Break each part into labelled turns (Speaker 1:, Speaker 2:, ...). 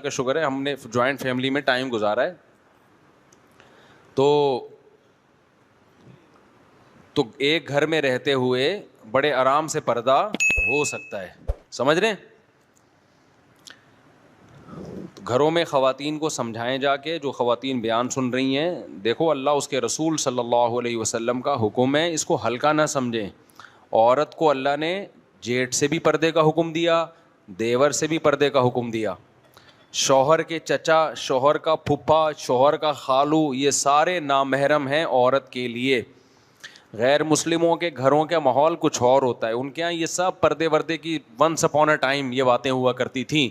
Speaker 1: کا شکر ہے ہم نے جوائنٹ فیملی میں ٹائم گزارا ہے. تو ایک گھر میں رہتے ہوئے بڑے آرام سے پردہ ہو سکتا ہے, سمجھ رہے ہیں؟ گھروں میں خواتین کو سمجھائیں جا کے, جو خواتین بیان سن رہی ہیں, دیکھو اللہ اس کے رسول صلی اللہ علیہ وسلم کا حکم ہے, اس کو ہلکا نہ سمجھیں. عورت کو اللہ نے جیٹ سے بھی پردے کا حکم دیا, دیور سے بھی پردے کا حکم دیا. شوہر کے چچا, شوہر کا پھپھا, شوہر کا خالو, یہ سارے نامحرم ہیں عورت کے لیے. غیر مسلموں کے گھروں کا ماحول کچھ اور ہوتا ہے, ان کے یہاں یہ سب پردے وردے کی ونس اپون اے ٹائم یہ باتیں ہوا کرتی تھیں.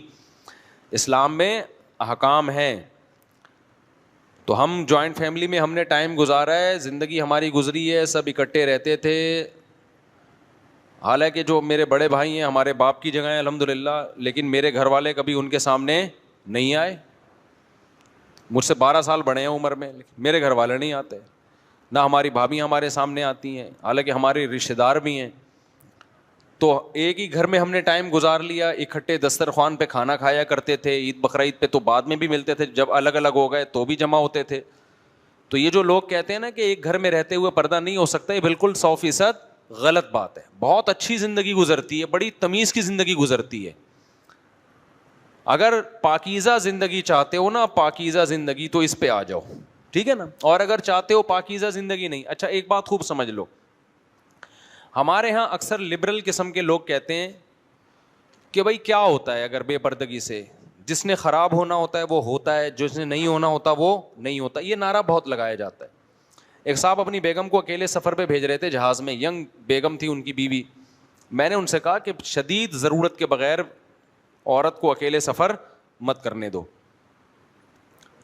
Speaker 1: اسلام میں احکام ہیں. تو ہم جوائنٹ فیملی میں ہم نے ٹائم گزارا ہے, زندگی ہماری گزری ہے, سب اکٹھے رہتے تھے. حالانکہ جو میرے بڑے بھائی ہیں ہمارے باپ کی جگہ ہیں الحمدللہ, لیکن میرے گھر والے کبھی ان کے سامنے نہیں آئے. مجھ سے 12 سال بڑے ہیں عمر میں, لیکن میرے گھر والے نہیں آتے. نہ ہماری بھابھی ہمارے سامنے آتی ہیں, حالانکہ ہمارے رشتے دار بھی ہیں. تو ایک ہی گھر میں ہم نے ٹائم گزار لیا, اکٹھے دسترخوان پہ کھانا کھایا کرتے تھے. عید بقرعید پہ تو بعد میں بھی ملتے تھے, جب الگ الگ ہو گئے تو بھی جمع ہوتے تھے. تو یہ جو لوگ کہتے ہیں نا کہ ایک گھر میں رہتے ہوئے پردہ نہیں ہو سکتا, یہ بالکل 100% غلط بات ہے. بہت اچھی زندگی گزرتی ہے, بڑی تمیز کی زندگی گزرتی ہے. اگر پاکیزہ زندگی چاہتے ہو نا, پاکیزہ زندگی, تو اس پہ آ جاؤ, ٹھیک ہے نا. اور اگر چاہتے ہو پاکیزہ زندگی نہیں, اچھا ایک بات خوب سمجھ لو, ہمارے ہاں اکثر لبرل قسم کے لوگ کہتے ہیں کہ بھائی کیا ہوتا ہے اگر بے پردگی سے, جس نے خراب ہونا ہوتا ہے وہ ہوتا ہے, جس نے نہیں ہونا ہوتا وہ نہیں ہوتا. یہ نعرہ بہت لگایا جاتا ہے. ایک صاحب اپنی بیگم کو اکیلے سفر پہ بھیج رہے تھے جہاز میں, ینگ بیگم تھی ان کی بیوی. میں نے ان سے کہا کہ شدید ضرورت کے بغیر عورت کو اکیلے سفر مت کرنے دو.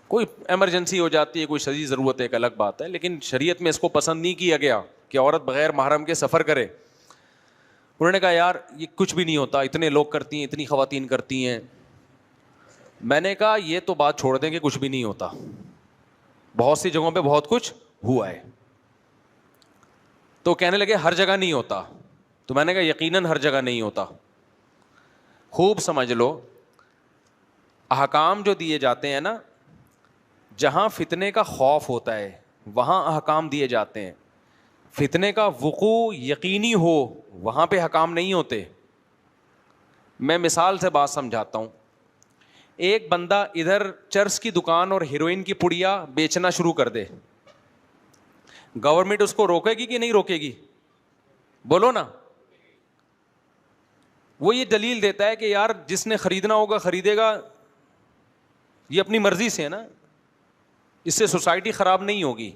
Speaker 1: کوئی ایمرجنسی ہو جاتی ہے, کوئی شدید ضرورت ہے, ایک الگ بات ہے, لیکن شریعت میں اس کو پسند نہیں کیا گیا کہ عورت بغیر محرم کے سفر کرے. انہوں نے کہا یار یہ کچھ بھی نہیں ہوتا, اتنے لوگ کرتی ہیں, اتنی خواتین کرتی ہیں. میں نے کہا یہ تو بات چھوڑ دیں کہ کچھ بھی نہیں ہوتا, بہت سی جگہوں پہ بہت کچھ ہوا ہے. تو کہنے لگے ہر جگہ نہیں ہوتا. تو میں نے کہا یقیناً ہر جگہ نہیں ہوتا. خوب سمجھ لو, احکام جو دیے جاتے ہیں نا, جہاں فتنے کا خوف ہوتا ہے وہاں احکام دیے جاتے ہیں. فتنے کا وقوع یقینی ہو وہاں پہ احکام نہیں ہوتے. میں مثال سے بات سمجھاتا ہوں. ایک بندہ ادھر چرس کی دکان اور ہیروئن کی پڑیا بیچنا شروع کر دے, گورنمنٹ اس کو روکے گی کہ نہیں روکے گی؟ بولو نا. وہ یہ دلیل دیتا ہے کہ یار جس نے خریدنا ہوگا خریدے گا, یہ اپنی مرضی سے ہے نا, اس سے سوسائٹی خراب نہیں ہوگی,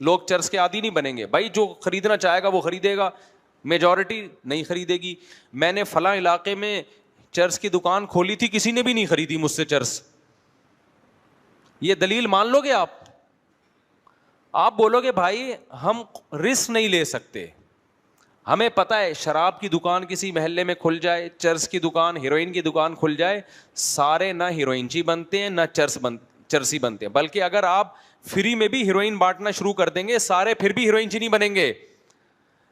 Speaker 1: لوگ چرس کے عادی نہیں بنیں گے. بھائی جو خریدنا چاہے گا وہ خریدے گا, میجورٹی نہیں خریدے گی. میں نے فلاں علاقے میں چرس کی دکان کھولی تھی, کسی نے بھی نہیں خریدی مجھ سے چرس. یہ دلیل مان لو گے آپ؟ آپ بولو گے بھائی ہم رسک نہیں لے سکتے. ہمیں پتہ ہے شراب کی دکان کسی محلے میں کھل جائے, چرس کی دکان, ہیروئن کی دکان کھل جائے, سارے نہ ہیروئنچی بنتے ہیں نہ چرسی بنتے ہیں. بلکہ اگر آپ فری میں بھی ہیروئن بانٹنا شروع کر دیں گے, سارے پھر بھی ہیروئنچی نہیں بنیں گے.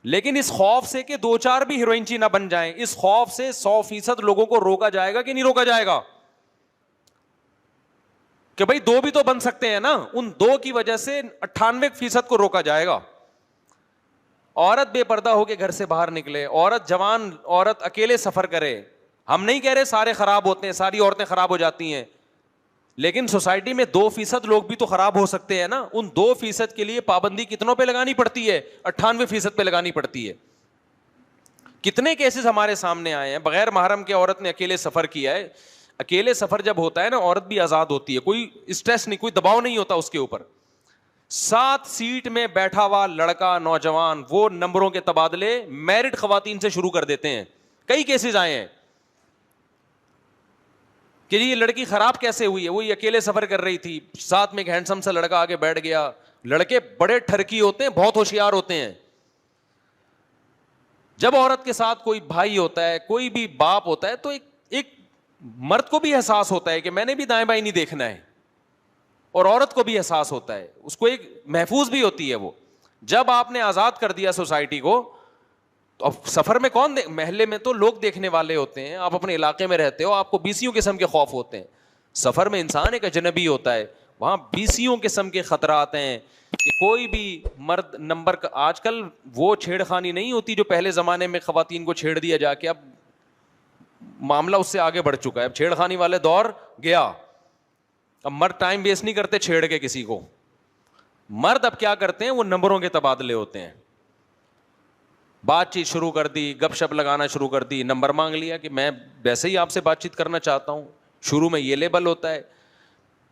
Speaker 1: لیکن اس خوف سے کہ 2-4 بھی ہیروئنچی نہ بن جائیں, اس خوف سے 100% لوگوں کو روکا جائے گا کہ نہیں روکا جائے گا؟ کہ بھائی 2 بھی تو بن سکتے ہیں نا. ان 2 کی وجہ سے 98% کو روکا جائے گا. عورت بے پردہ ہو کے گھر سے باہر نکلے, عورت جوان عورت اکیلے سفر کرے. ہم نہیں کہہ رہے سارے خراب ہوتے ہیں, ساری عورتیں خراب ہو جاتی ہیں, لیکن سوسائٹی میں 2% لوگ بھی تو خراب ہو سکتے ہیں نا. ان 2% کے لیے پابندی کتنوں پہ لگانی پڑتی ہے؟ 98% پہ لگانی پڑتی ہے. کتنے کیسز ہمارے سامنے آئے ہیں, بغیر محرم کے عورت نے اکیلے سفر کیا ہے. اکیلے سفر جب ہوتا ہے نا, عورت بھی آزاد ہوتی ہے, کوئی اسٹریس نہیں, کوئی دباؤ نہیں ہوتا اس کے اوپر. 7 سیٹ میں بیٹھا ہوا لڑکا نوجوان وہ نمبروں کے تبادلے میرڈ خواتین سے شروع کر دیتے ہیں. کئی کیسز آئے ہیں کہ یہ لڑکی خراب کیسے ہوئی ہے, وہ اکیلے سفر کر رہی تھی, ساتھ میں ایک ہینڈسم سا لڑکا آگے بیٹھ گیا. لڑکے بڑے ٹھرکی ہوتے ہیں, بہت ہوشیار ہوتے ہیں. جب عورت کے ساتھ کوئی بھائی ہوتا ہے, کوئی بھی باپ ہوتا ہے, تو ایک مرد کو بھی احساس ہوتا ہے کہ میں نے بھی دائیں بائیں نہیں دیکھنا ہے, اور عورت کو بھی احساس ہوتا ہے, اس کو ایک محفوظ بھی ہوتی ہے وہ. جب آپ نے آزاد کر دیا سوسائٹی کو, تو اب سفر میں کون محلے میں تو لوگ دیکھنے والے ہوتے ہیں, آپ اپنے علاقے میں رہتے ہو, آپ کو 20 قسم کے خوف ہوتے ہیں. سفر میں انسان ایک اجنبی ہوتا ہے, وہاں بیسیوں قسم کے خطرات ہیں کہ کوئی بھی مرد نمبر کا, آج کل وہ چھیڑ خانی نہیں ہوتی جو پہلے زمانے میں خواتین کو چھیڑ دیا جا کے, اب معاملہ اس سے آگے بڑھ چکا ہے, اب چھیڑ خانی والے دور گیا, اب مرد ٹائم ویسٹ نہیں کرتے چھیڑ کے کسی کو. مرد اب کیا کرتے ہیں, وہ نمبروں کے تبادلے ہوتے ہیں, بات چیت شروع کر دی, گپ شپ لگانا شروع کر دی, نمبر مانگ لیا کہ میں ویسے ہی آپ سے بات چیت کرنا چاہتا ہوں. شروع میں یہ لیبل ہوتا ہے,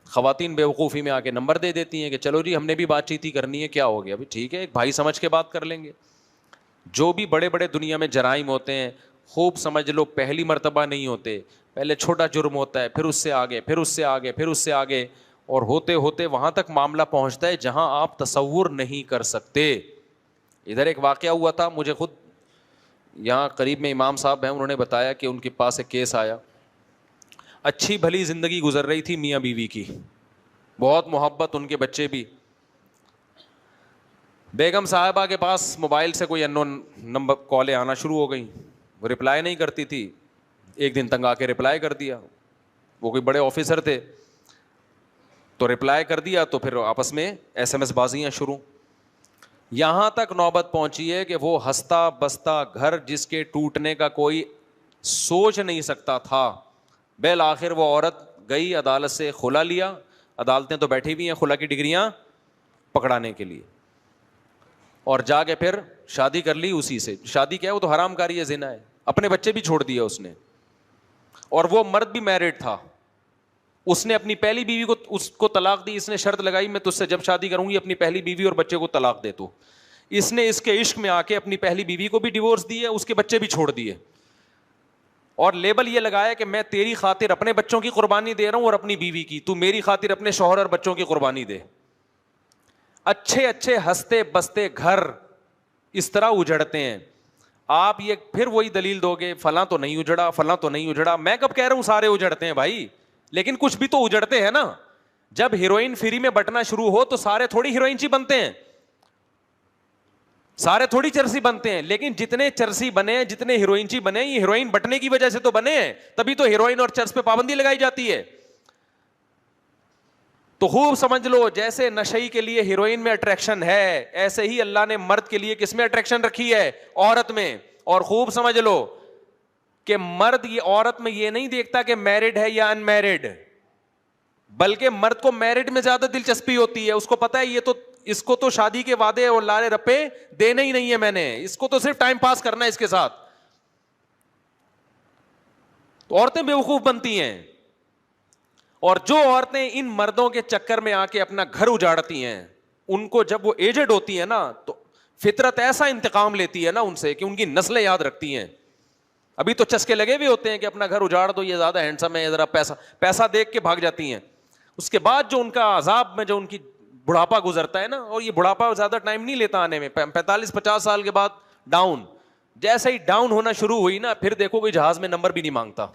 Speaker 1: خواتین بے وقوفی میں آ کے نمبر دے دیتی ہیں کہ چلو جی ہم نے بھی بات چیت ہی کرنی ہے, کیا ہو گیا ابھی, ٹھیک ہے ایک بھائی سمجھ کے بات کر لیں گے. جو بھی بڑے بڑے دنیا میں جرائم ہوتے ہیں, خوب سمجھ لو پہلی مرتبہ نہیں ہوتے, پہلے چھوٹا جرم ہوتا ہے, پھر اس سے آگے, پھر اس سے آگے, پھر اس سے آگے, اور ہوتے ہوتے وہاں تک معاملہ پہنچتا ہے جہاں آپ تصور نہیں کر سکتے. ادھر ایک واقعہ ہوا تھا, مجھے خود یہاں قریب میں امام صاحب ہیں, انہوں نے بتایا کہ ان کے پاس ایک کیس آیا. اچھی بھلی زندگی گزر رہی تھی میاں بیوی کی, بہت محبت, ان کے بچے بھی. بیگم صاحبہ کے پاس موبائل سے کوئی انون نمبر کالیں آنا شروع ہو گئیں, وہ رپلائی نہیں کرتی تھی. ایک دن تنگ آ کے رپلائی کر دیا, وہ کوئی بڑے آفیسر تھے تو رپلائی کر دیا, تو پھر آپس میں ایس ایم ایس بازیاں شروع. یہاں تک نوبت پہنچی ہے کہ وہ ہنستا بستا گھر جس کے ٹوٹنے کا کوئی سوچ نہیں سکتا تھا, بالآخر وہ عورت گئی عدالت سے خلا لیا. عدالتیں تو بیٹھی ہوئی ہیں خلا کی ڈگریاں پکڑانے کے لیے, اور جا کے پھر شادی کر لی اسی سے. شادی کیا ہے, وہ تو حرام کاری ہے, زنا ہے. اپنے بچے بھی چھوڑ دیے اس نے, اور وہ مرد بھی میرڈ تھا. اس نے اپنی پہلی بیوی کو اس کو طلاق دی, اس نے شرط لگائی میں تجھ سے جب شادی کروں گی اپنی پہلی بیوی اور بچے کو طلاق دے تو. اس نے اس کے عشق میں آ کے اپنی پہلی بیوی کو بھی ڈیورس دی ہے, اس کے بچے بھی چھوڑ دیے, اور لیبل یہ لگایا کہ میں تیری خاطر اپنے بچوں کی قربانی دے رہا ہوں اور اپنی بیوی کی, تو میری خاطر اپنے شوہر اور بچوں کی قربانی دے. اچھے اچھے ہنستے بستے گھر اس طرح اجڑتے ہیں. آپ یہ پھر وہی دلیل دو گے فلاں تو نہیں اجڑا, فلاں تو نہیں اجڑا. میں کب کہہ رہا ہوں سارے اجڑتے ہیں بھائی, لیکن کچھ بھی تو اجڑتے ہیں نا. جب ہیروئن فری میں بٹنا شروع ہو تو سارے تھوڑی ہیروئن چی بنتے ہیں, سارے تھوڑی چرسی بنتے ہیں. لیکن جتنے چرسی بنے, جتنے ہیروئن چی بنے, یہ ہیروئن بٹنے کی وجہ سے تو بنے ہیں, تبھی تو ہیروئن اور چرس پہ پابندی لگائی جاتی ہے. تو خوب سمجھ لو جیسے نشئی کے لیے ہیروئن میں اٹریکشن ہے, ایسے ہی اللہ نے مرد کے لیے کس میں اٹریکشن رکھی ہے, عورت میں. اور خوب سمجھ لو کہ مرد یہ عورت میں یہ نہیں دیکھتا کہ میرڈ ہے یا ان میرڈ, بلکہ مرد کو میرڈ میں زیادہ دلچسپی ہوتی ہے. اس کو پتا ہے یہ تو اس کو تو شادی کے وعدے اور لالے رپے دینے ہی نہیں ہے میں نے, اس کو تو صرف ٹائم پاس کرنا ہے اس کے ساتھ. تو عورتیں بیوقوف بنتی ہیں, اور جو عورتیں ان مردوں کے چکر میں آ کے اپنا گھر اجاڑتی ہیں, ان کو جب وہ ایجڈ ہوتی ہیں نا تو فطرت ایسا انتقام لیتی ہے نا ان سے کہ ان کی نسلیں یاد رکھتی ہیں. ابھی تو چسکے لگے ہوئے ہوتے ہیں کہ اپنا گھر اجاڑ دو, یہ زیادہ ہینڈسم ہے, ذرا پیسہ دیکھ کے بھاگ جاتی ہیں. اس کے بعد جو ان کا عذاب میں جو ان کی بڑھاپا گزرتا ہے نا, اور یہ بڑھاپا زیادہ ٹائم نہیں لیتا آنے میں, 45-50 سال کے بعد ڈاؤن. جیسے ہی ڈاؤن ہونا شروع ہوئی نا, پھر دیکھو کوئی جہاز میں نمبر بھی نہیں مانگتا,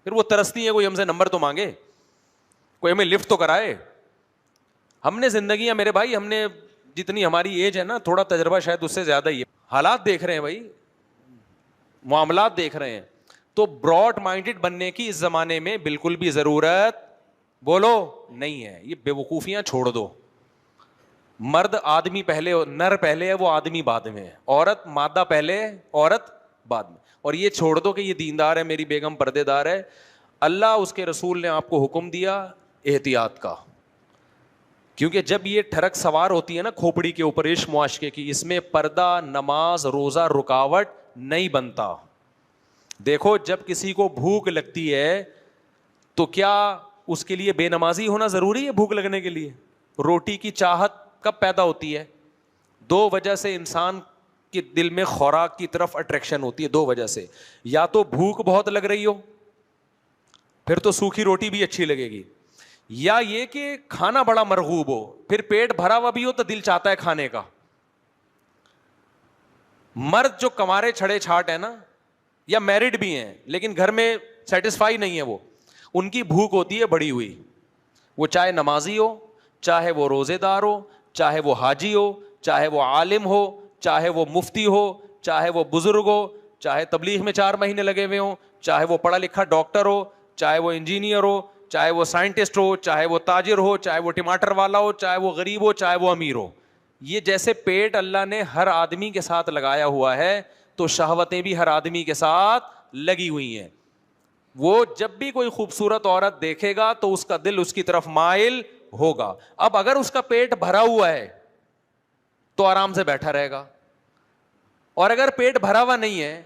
Speaker 1: پھر وہ ترستی ہے کوئی ہم سے نمبر تو مانگے, کوئی ہمیں لفٹ تو کرائے. ہم نے زندگیاں میرے بھائی, ہم نے جتنی ہماری ایج ہے نا, تھوڑا تجربہ شاید اس سے زیادہ ہی ہے, حالات دیکھ رہے ہیں بھائی, معاملات دیکھ رہے ہیں. تو براڈ مائنڈڈ بننے کی اس زمانے میں بالکل بھی ضرورت بولو نہیں ہے. یہ بے وقوفیاں چھوڑ دو. مرد آدمی پہلے, نر پہلے ہے, وہ آدمی بعد میں ہے. عورت مادہ پہلے, عورت بعد میں. اور یہ چھوڑ دو کہ یہ دیندار ہے, میری بیگم پردے دار ہے. اللہ اس کے رسول نے آپ کو حکم دیا احتیاط کا, کیونکہ جب یہ ٹھڑک سوار ہوتی ہے نا کھوپڑی کے اوپر عشق معاشقے کی, اس میں پردہ, نماز, روزہ رکاوٹ نہیں بنتا. دیکھو جب کسی کو بھوک لگتی ہے تو کیا اس کے لیے بے نمازی ہونا ضروری ہے؟ بھوک لگنے کے لیے روٹی کی چاہت کب پیدا ہوتی ہے؟ 2 وجہ سے انسان کے دل میں خوراک کی طرف اٹریکشن ہوتی ہے, 2 وجہ سے. یا تو بھوک بہت لگ رہی ہو, پھر تو سوکھی روٹی بھی اچھی لگے گی, یا یہ کہ کھانا بڑا مرغوب ہو, پھر پیٹ بھرا ہوا بھی ہو تو دل چاہتا ہے کھانے کا. مرد جو کمارے چھڑے چھاٹ ہے نا, یا میرڈ بھی ہیں لیکن گھر میں سیٹسفائی نہیں ہے, وہ ان کی بھوک ہوتی ہے بڑی ہوئی. وہ چاہے نمازی ہو, چاہے وہ روزے دار ہو, چاہے وہ حاجی ہو, چاہے وہ عالم ہو, چاہے وہ مفتی ہو, چاہے وہ بزرگ ہو, چاہے تبلیغ میں 4 مہینے لگے ہوئے ہوں, چاہے وہ پڑھا لکھا ڈاکٹر ہو, چاہے وہ انجینئر ہو, چاہے وہ سائنٹسٹ ہو, چاہے وہ تاجر ہو, چاہے وہ ٹماٹر والا ہو, چاہے وہ غریب ہو, چاہے وہ امیر ہو. یہ جیسے پیٹ اللہ نے ہر آدمی کے ساتھ لگایا ہوا ہے, تو شہوتیں بھی ہر آدمی کے ساتھ لگی ہوئی ہیں. وہ جب بھی کوئی خوبصورت عورت دیکھے گا تو اس کا دل اس کی طرف مائل ہوگا. اب اگر اس کا پیٹ بھرا ہوا ہے تو آرام سے بیٹھا رہے گا, اور اگر پیٹ بھرا ہوا نہیں ہے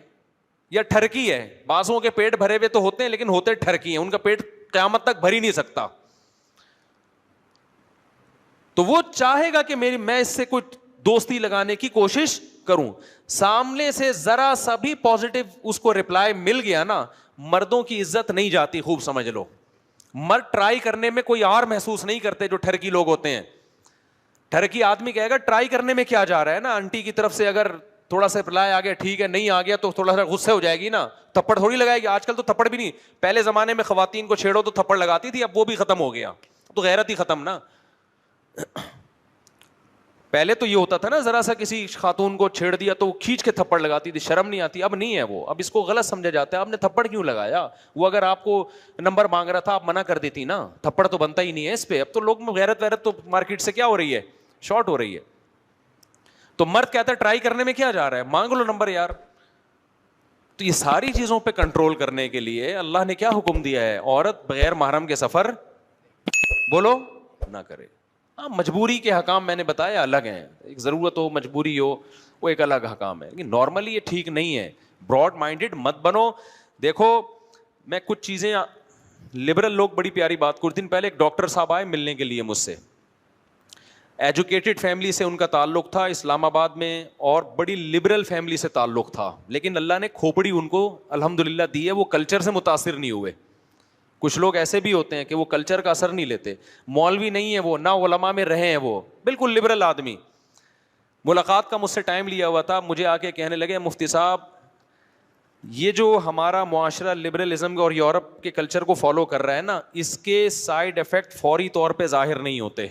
Speaker 1: یا ٹھرکی ہے, بعضوں کے پیٹ بھرے ہوئے تو ہوتے ہیں لیکن ہوتے ٹھرکی ہیں, ان کا پیٹ قیامت تک بھر ہی نہیں سکتا, تو وہ چاہے گا کہ میں اس سے کوئی دوستی لگانے کی کوشش کروں. سامنے سے ذرا سا بھی پازیٹو اس کو رپلائی مل گیا نا, مردوں کی عزت نہیں جاتی, خوب سمجھ لو. مرد ٹرائی کرنے میں کوئی اور محسوس نہیں کرتے جو ٹھرکی لوگ ہوتے ہیں. ٹھرکی آدمی کہے گا ٹرائی کرنے میں کیا جا رہا ہے نا, آنٹی کی طرف سے اگر تھوڑا سا رپلائی آ گیا ٹھیک ہے, نہیں آ گیا تو تھوڑا سا غصے ہو جائے گی نا, تھپڑ تھوڑی لگائے گی. آج کل تو تھپڑ بھی نہیں, پہلے زمانے میں خواتین کو چھیڑو تو تھپڑ لگاتی تھی, اب وہ بھی ختم ہو گیا, تو غیرت ہی ختم نا. پہلے تو یہ ہوتا تھا نا, ذرا سا کسی خاتون کو چھیڑ دیا تو وہ کھینچ کے تھپڑ لگاتی تھی, شرم نہیں آتی. اب نہیں ہے وہ, اب اس کو غلط سمجھا جاتا ہے. آپ نے تھپڑ کیوں لگایا؟ وہ اگر آپ کو نمبر مانگ رہا تھا آپ منع کر دیتی نا, تھپڑ تو بنتا ہی نہیں ہے اس پہ. اب تو لوگ غیرت ویرت تو مارکیٹ سے کیا ہو رہی ہے, شارٹ ہو رہی ہے. تو مرد کہتا ہے ٹرائی کرنے میں کیا جا رہا ہے, مانگ لو نمبر یار. تو یہ ساری چیزوں پہ کنٹرول کرنے کے لیے اللہ نے کیا حکم دیا ہے, عورت بغیر محرم کے سفر بولو نہ کرے. ہاں مجبوری کے حکام میں نے بتایا الگ ہیں, ایک ضرورت ہو مجبوری ہو وہ ایک الگ حکام ہے, لیکن نارملی یہ ٹھیک نہیں ہے. براڈ مائنڈیڈ مت بنو. دیکھو میں کچھ چیزیں, لبرل لوگ بڑی پیاری بات, کچھ دن پہلے ایک ڈاکٹر صاحب آئے ملنے کے لیے مجھ سے, ایجوکیٹڈ فیملی سے ان کا تعلق تھا اسلام آباد میں, اور بڑی لبرل فیملی سے تعلق تھا, لیکن اللہ نے کھوپڑی ان کو الحمدللہ دی ہے, وہ کلچر سے متاثر نہیں ہوئے. کچھ لوگ ایسے بھی ہوتے ہیں کہ وہ کلچر کا اثر نہیں لیتے, مولوی نہیں ہے وہ, نہ علماء میں رہے ہیں, وہ بالکل لبرل آدمی. ملاقات کا مجھ سے ٹائم لیا ہوا تھا, مجھے آ کے کہنے لگے مفتی صاحب یہ جو ہمارا معاشرہ لبرلزم اور یورپ کے کلچر کو فالو کر رہا ہے نا, اس کے سائیڈ افیکٹ فوری طور پہ ظاہر نہیں ہوتے,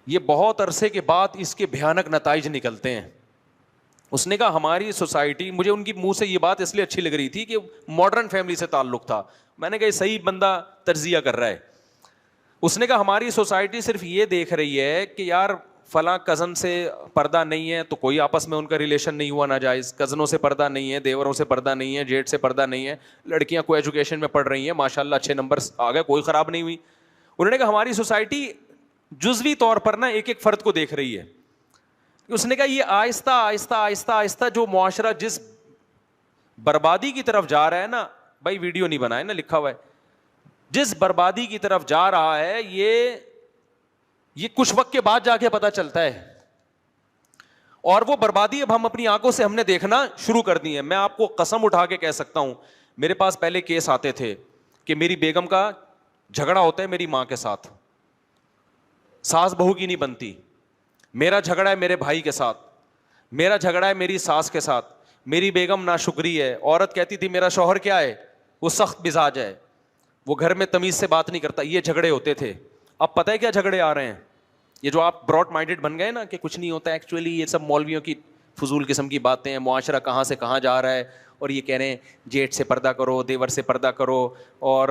Speaker 1: یہ بہت عرصے کے بعد اس کے بھیانک نتائج نکلتے ہیں. اس نے کہا ہماری سوسائٹی, مجھے ان کی منہ سے یہ بات اس لیے اچھی لگ رہی تھی کہ ماڈرن فیملی سے تعلق تھا, میں نے کہا یہ صحیح بندہ تجزیہ کر رہا ہے. اس نے کہا ہماری سوسائٹی صرف یہ دیکھ رہی ہے کہ یار فلاں کزن سے پردہ نہیں ہے تو کوئی آپس میں ان کا ریلیشن نہیں ہوا ناجائز, کزنوں سے پردہ نہیں ہے, دیوروں سے پردہ نہیں ہے, جیٹ سے پردہ نہیں ہے, لڑکیاں کو ایجوکیشن میں پڑھ رہی ہیں ماشاء اللہ اچھے نمبر آ گئے, کوئی خراب نہیں ہوئی. انہوں نے کہا ہماری سوسائٹی جزوی طور پر نا ایک ایک فرد کو دیکھ رہی ہے. اس نے کہا یہ آہستہ آہستہ آہستہ آہستہ جو معاشرہ جس بربادی کی طرف جا رہا ہے نا, بھائی ویڈیو نہیں بنائے نا, لکھا ہوا ہے, جس بربادی کی طرف جا رہا ہے یہ کچھ وقت کے بعد جا کے پتہ چلتا ہے, اور وہ بربادی اب ہم اپنی آنکھوں سے ہم نے دیکھنا شروع کر دی ہے. میں آپ کو قسم اٹھا کے کہہ سکتا ہوں, میرے پاس پہلے کیس آتے تھے کہ میری بیگم کا جھگڑا ہوتا ہے میری ماں کے ساتھ, ساس بہو کی نہیں بنتی, میرا جھگڑا ہے میرے بھائی کے ساتھ, میرا جھگڑا ہے میری ساس کے ساتھ, میری بیگم ناشکری ہے. عورت کہتی تھی میرا شوہر کیا ہے, وہ سخت مزاج ہے, وہ گھر میں تمیز سے بات نہیں کرتا. یہ جھگڑے ہوتے تھے. اب پتہ ہے کیا جھگڑے آ رہے ہیں, یہ جو آپ براڈ مائنڈیڈ بن گئے نا کہ کچھ نہیں ہوتا, ایکچولی یہ سب مولویوں کی فضول قسم کی باتیں ہیں, معاشرہ کہاں سے کہاں جا رہا ہے, اور یہ کہہ رہے ہیں جیٹ سے پردہ کرو, دیور سے پردہ کرو, اور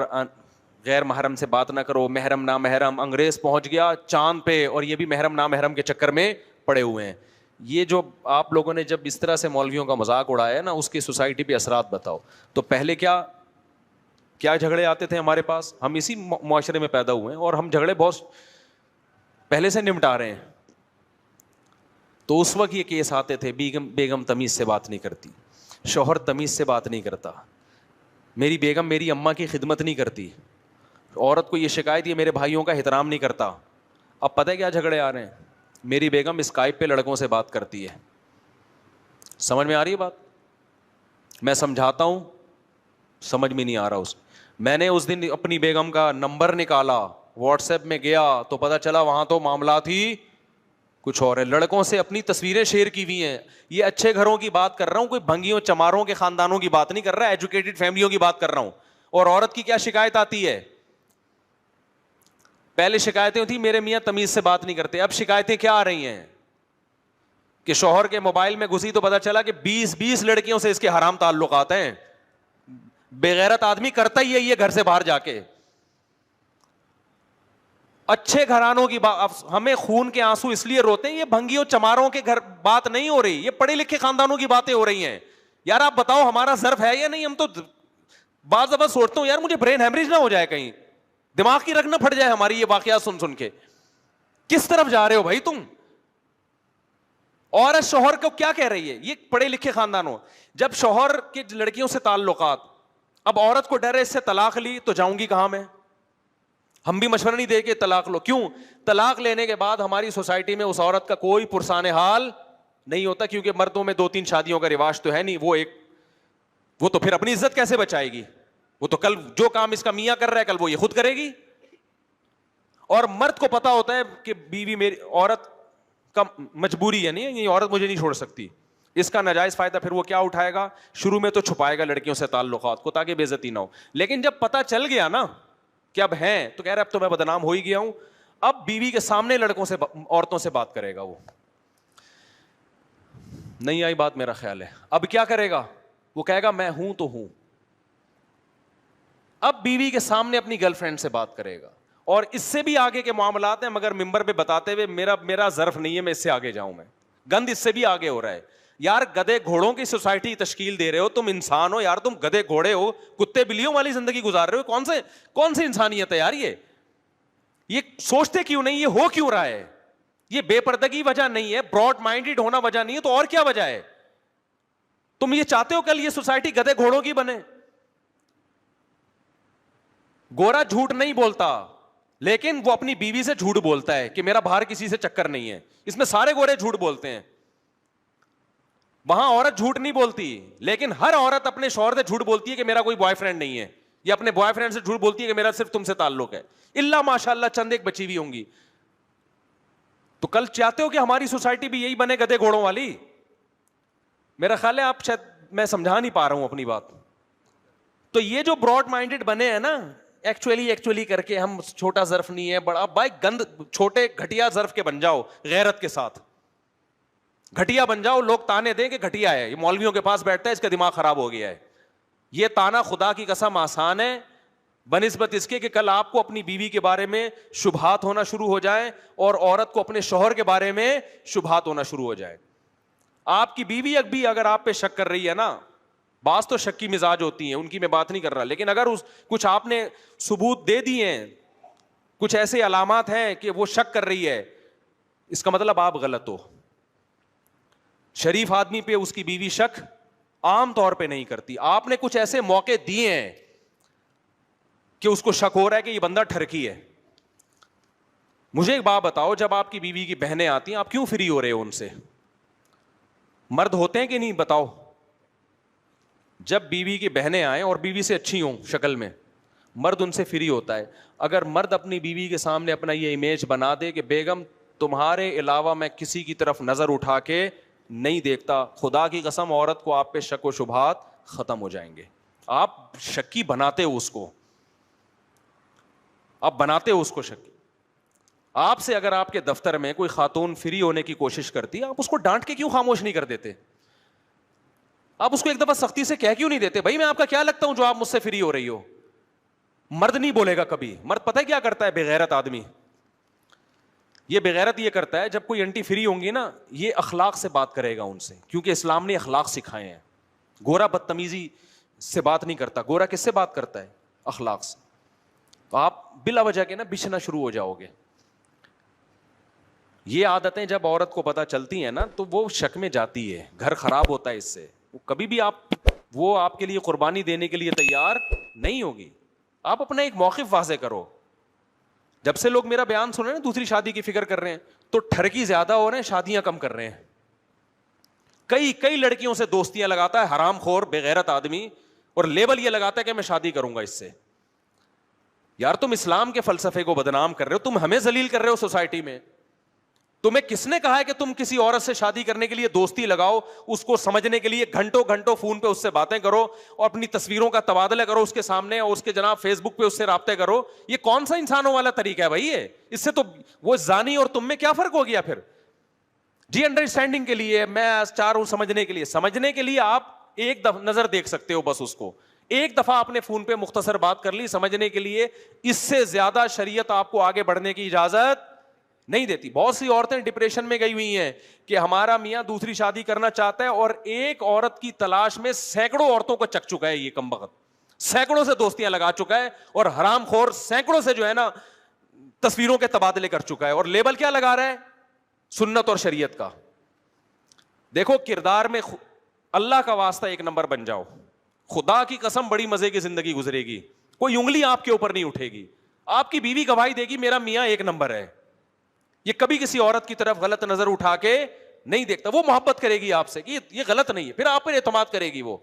Speaker 1: غیر محرم سے بات نہ کرو, محرم نا محرم. انگریز پہنچ گیا چاند پہ اور یہ بھی محرم نا محرم کے چکر میں پڑے ہوئے ہیں. یہ جو آپ لوگوں نے جب اس طرح سے مولویوں کا مذاق اڑایا ہے نا, اس کی سوسائٹی پہ اثرات بتاؤ. تو پہلے کیا جھگڑے آتے تھے ہمارے پاس, ہم اسی معاشرے میں پیدا ہوئے ہیں اور ہم جھگڑے بہت پہلے سے نمٹا رہے ہیں. تو اس وقت یہ کیس آتے تھے, بیگم تمیز سے بات نہیں کرتی, شوہر تمیز سے بات نہیں کرتا, میری بیگم میری اماں کی خدمت نہیں کرتی, عورت کو یہ شکایت یہ میرے بھائیوں کا احترام نہیں کرتا. اب پتہ ہے کیا جھگڑے آ رہے ہیں, میری بیگم اسکائپ پہ لڑکوں سے بات کرتی ہے. سمجھ میں آ رہی ہے بات؟ میں سمجھاتا ہوں, سمجھ میں نہیں آ رہا. میں نے اس دن اپنی بیگم کا نمبر نکالا, واٹس ایپ میں گیا تو پتہ چلا وہاں تو معاملات ہی کچھ اور ہے. لڑکوں سے اپنی تصویریں شیئر کی ہوئی ہیں. یہ اچھے گھروں کی بات کر رہا ہوں, کوئی بھنگیوں چماروں کے خاندانوں کی بات نہیں کر رہا, ایجوکیٹڈ فیملیوں کی بات کر رہا ہوں. اور عورت کی کیا شکایت آتی ہے, پہلے شکایتیں ہوتی میرے میاں تمیز سے بات نہیں کرتے, اب شکایتیں کیا آ رہی ہیں کہ شوہر کے موبائل میں گھسی تو پتہ چلا کہ 20 لڑکیوں سے اس کے حرام تعلقات ہیں. بے غیرت آدمی کرتا ہی ہے یہ گھر سے باہر جا کے. اچھے گھرانوں کی بات, ہمیں خون کے آنسو اس لیے روتے ہیں, یہ بھنگیوں چماروں کے گھر بات نہیں ہو رہی, یہ پڑھے لکھے خاندانوں کی باتیں ہو رہی ہیں. یار آپ بتاؤ ہمارا ظرف ہے یا نہیں؟ ہم تو بعض دفعہ سوچتا ہوں یار مجھے برین ہیمریج نہ ہو جائے, کہیں دماغ کی رگ نہ پھٹ جائے ہماری یہ واقعات سن سن کے. کس طرف جا رہے ہو بھائی تم؟ عورت شوہر کو کیا کہہ رہی ہے؟ یہ پڑھے لکھے خاندانوں, جب شوہر کے لڑکیوں سے تعلقات, اب عورت کو ڈر ہے اس سے طلاق لی تو جاؤں گی کہاں میں, ہم بھی مشورہ نہیں دے کے طلاق لو. کیوں؟ طلاق لینے کے بعد ہماری سوسائٹی میں اس عورت کا کوئی پرسان حال نہیں ہوتا, کیونکہ مردوں میں 2-3 شادیوں کا رواج تو ہے نہیں. وہ تو پھر اپنی عزت کیسے بچائے گی؟ وہ تو کل جو کام اس کا میاں کر رہا ہے کل وہ یہ خود کرے گی. اور مرد کو پتا ہوتا ہے کہ بیوی میری, عورت کا مجبوری ہے, نہیں یہ عورت مجھے نہیں چھوڑ سکتی. اس کا ناجائز فائدہ پھر وہ کیا اٹھائے گا؟ شروع میں تو چھپائے گا لڑکیوں سے تعلقات کو تاکہ بے عزتی نہ ہو, لیکن جب پتا چل گیا نا کہ اب ہیں تو کہہ رہا اب تو میں بدنام ہو ہی گیا ہوں, اب بیوی کے سامنے لڑکوں سے عورتوں سے بات کرے گا. وہ نہیں آئی بات میرا خیال ہے. اب کیا کرے گا؟ وہ کہے گا میں ہوں تو ہوں. اب بیوی کے سامنے اپنی گرل فرینڈ سے بات کرے گا, اور اس سے بھی آگے کے معاملات ہیں مگر ممبر پہ بتاتے ہوئے میرا ظرف نہیں ہے, میں اس سے آگے جاؤں. میں گند اس سے بھی آگے ہو رہا ہے. یار گدے گھوڑوں کی سوسائٹی تشکیل دے رہے ہو, تم انسان ہو یار, تم گدے گھوڑے ہو, کتے بلیوں والی زندگی گزار رہے ہو. کون سی انسانیت ہے یار؟ یہ سوچتے کیوں نہیں؟ یہ ہو کیوں رہا ہے؟ یہ بے پردگی وجہ نہیں ہے, براڈ مائنڈیڈ ہونا وجہ نہیں ہے, تو اور کیا وجہ ہے؟ تم یہ چاہتے ہو کل یہ سوسائٹی گدے گھوڑوں کی بنے؟ گورا جھوٹ نہیں بولتا, لیکن وہ اپنی بیوی سے جھوٹ بولتا ہے کہ میرا باہر کسی سے چکر نہیں ہے. اس میں سارے گورے جھوٹ بولتے ہیں. وہاں عورت جھوٹ نہیں بولتی, لیکن ہر عورت اپنے شوہر سے جھوٹ بولتی ہے کہ میرا کوئی بوائے فرینڈ نہیں ہے, یا اپنے بوائے فرینڈ سے جھوٹ بولتی ہے کہ میرا صرف تم سے تعلق ہے. اللہ ماشاء اللہ چند ایک بچی ہوئی ہوں گی. تو کل چاہتے ہو کہ ہماری سوسائٹی بھی یہی بنے گدے گھوڑوں والی؟ میرا خیال ہے آپ شاید میں سمجھا نہیں پا رہا ہوں اپنی بات. تو یہ جو براڈ مائنڈیڈ بنے ہیں نا, ایکچولی کر کے ہم چھوٹا ظرف نہیں ہے بڑا, بھائی گند چھوٹے گھٹیا ظرف کے بن جاؤ, غیرت کے ساتھ گھٹیا بن جاؤ. لوگ تانے دیں کہ گھٹیا ہے, یہ مولویوں کے پاس بیٹھتا ہے, اس کا دماغ خراب ہو گیا ہے. یہ تانا خدا کی قسم آسان ہے بنسبت اس کے کہ کل آپ کو اپنی بیوی کے بارے میں شبہات ہونا شروع ہو جائیں, اور عورت کو اپنے شوہر کے بارے میں شبہات ہونا شروع ہو جائے. آپ کی بیوی بھی اگر آپ پہ شک کر رہی ہے نا, بعض تو شک کی مزاج ہوتی ہیں, ان کی میں بات نہیں کر رہا, لیکن اگر کچھ آپ نے ثبوت دے دیے ہیں, کچھ ایسے علامات ہیں کہ وہ شک کر رہی ہے, اس کا مطلب آپ غلط ہو. شریف آدمی پہ اس کی بیوی شک عام طور پہ نہیں کرتی. آپ نے کچھ ایسے موقع دیے ہیں کہ اس کو شک ہو رہا ہے کہ یہ بندہ ٹھرکی ہے. مجھے ایک بات بتاؤ, جب آپ کی بیوی کی بہنیں آتی ہیں آپ کیوں فری ہو رہے ہو ان سے؟ مرد ہوتے ہیں کہ نہیں بتاؤ؟ جب بیوی کی بہنیں آئیں اور بیوی سے اچھی ہوں شکل میں, مرد ان سے فری ہوتا ہے. اگر مرد اپنی بیوی کے سامنے اپنا یہ امیج بنا دے کہ بیگم تمہارے علاوہ میں کسی کی طرف نظر اٹھا کے نہیں دیکھتا, خدا کی قسم عورت کو آپ پہ شک و شبہات ختم ہو جائیں گے. آپ شکی بناتے ہو اس کو, آپ بناتے ہو اس کو شکی. آپ سے اگر آپ کے دفتر میں کوئی خاتون فری ہونے کی کوشش کرتی, آپ اس کو ڈانٹ کے کیوں خاموش نہیں کر دیتے؟ آپ اس کو ایک دفعہ سختی سے کہہ کیوں نہیں دیتے بھائی میں آپ کا کیا لگتا ہوں جو آپ مجھ سے فری ہو رہی ہو؟ مرد نہیں بولے گا کبھی. مرد پتہ ہے کیا کرتا ہے؟ بغیرت آدمی یہ بغیرت یہ کرتا ہے, جب کوئی انٹی فری ہوں گی نا, یہ اخلاق سے بات کرے گا ان سے, کیونکہ اسلام نے اخلاق سکھائے ہیں. گورا بدتمیزی سے بات نہیں کرتا. گورا کس سے بات کرتا ہے؟ اخلاق سے. تو آپ بلا وجہ کے نا بچھنا شروع ہو جاؤ گے. یہ عادتیں جب عورت کو پتہ چلتی ہیں نا تو وہ شک میں جاتی ہے, گھر خراب ہوتا ہے اس سے. کبھی بھی وہ آپ کے لیے قربانی دینے کے لیے تیار نہیں ہوگی. آپ اپنا ایک موقف واضح کرو. جب سے لوگ میرا بیان سن رہے ہیں دوسری شادی کی فکر کر رہے ہیں, تو ٹھرکی زیادہ ہو رہے ہیں, شادیاں کم کر رہے ہیں. کئی لڑکیوں سے دوستیاں لگاتا ہے حرام خور بغیرت آدمی, اور لیبل یہ لگاتا ہے کہ میں شادی کروں گا اس سے. یار تم اسلام کے فلسفے کو بدنام کر رہے ہو, تم ہمیں ذلیل کر رہے ہو سوسائٹی میں. تمہیں کس نے کہا ہے کہ تم کسی عورت سے شادی کرنے کے لیے دوستی لگاؤ, اس کو سمجھنے کے لیے گھنٹوں فون پہ اس سے باتیں کرو اور اپنی تصویروں کا تبادلہ کرو اس کے سامنے, اور اس کے جناب فیس بک پہ اس سے رابطے کرو؟ یہ کون سا انسانوں والا طریقہ ہے بھائی؟ یہ اس سے تو وہ زانی اور تم میں کیا فرق ہو گیا پھر؟ جی انڈرسٹینڈنگ کے لیے میں چاہ رہا ہوں, سمجھنے کے لیے آپ ایک نظر دیکھ سکتے ہو بس اس کو, ایک دفعہ آپ نے فون پہ مختصر بات کر لی سمجھنے کے لیے, اس سے زیادہ شریعت آپ کو آگے بڑھنے کی اجازت نہیں دیتی. بہت سی عورتیں ڈپریشن میں گئی ہوئی ہیں کہ ہمارا میاں دوسری شادی کرنا چاہتا ہے, اور ایک عورت کی تلاش میں سینکڑوں عورتوں کو چک چکا ہے یہ کمبخت, سینکڑوں سے دوستیاں لگا چکا ہے, اور حرام خور سینکڑوں سے جو ہے نا تصویروں کے تبادلے کر چکا ہے, اور لیبل کیا لگا رہا ہے؟ سنت اور شریعت کا. دیکھو کردار میں اللہ کا واسطہ ایک نمبر بن جاؤ, خدا کی قسم بڑی مزے کی زندگی گزرے گی, کوئی انگلی آپ کے اوپر نہیں اٹھے گی. آپ کی بیوی گواہی دے گی میرا میاں ایک نمبر ہے, یہ کبھی کسی عورت کی طرف غلط نظر اٹھا کے نہیں دیکھتا, وہ محبت کرے گی آپ سے کہ یہ غلط نہیں ہے, پھر آپ پر اعتماد کرے گی. وہ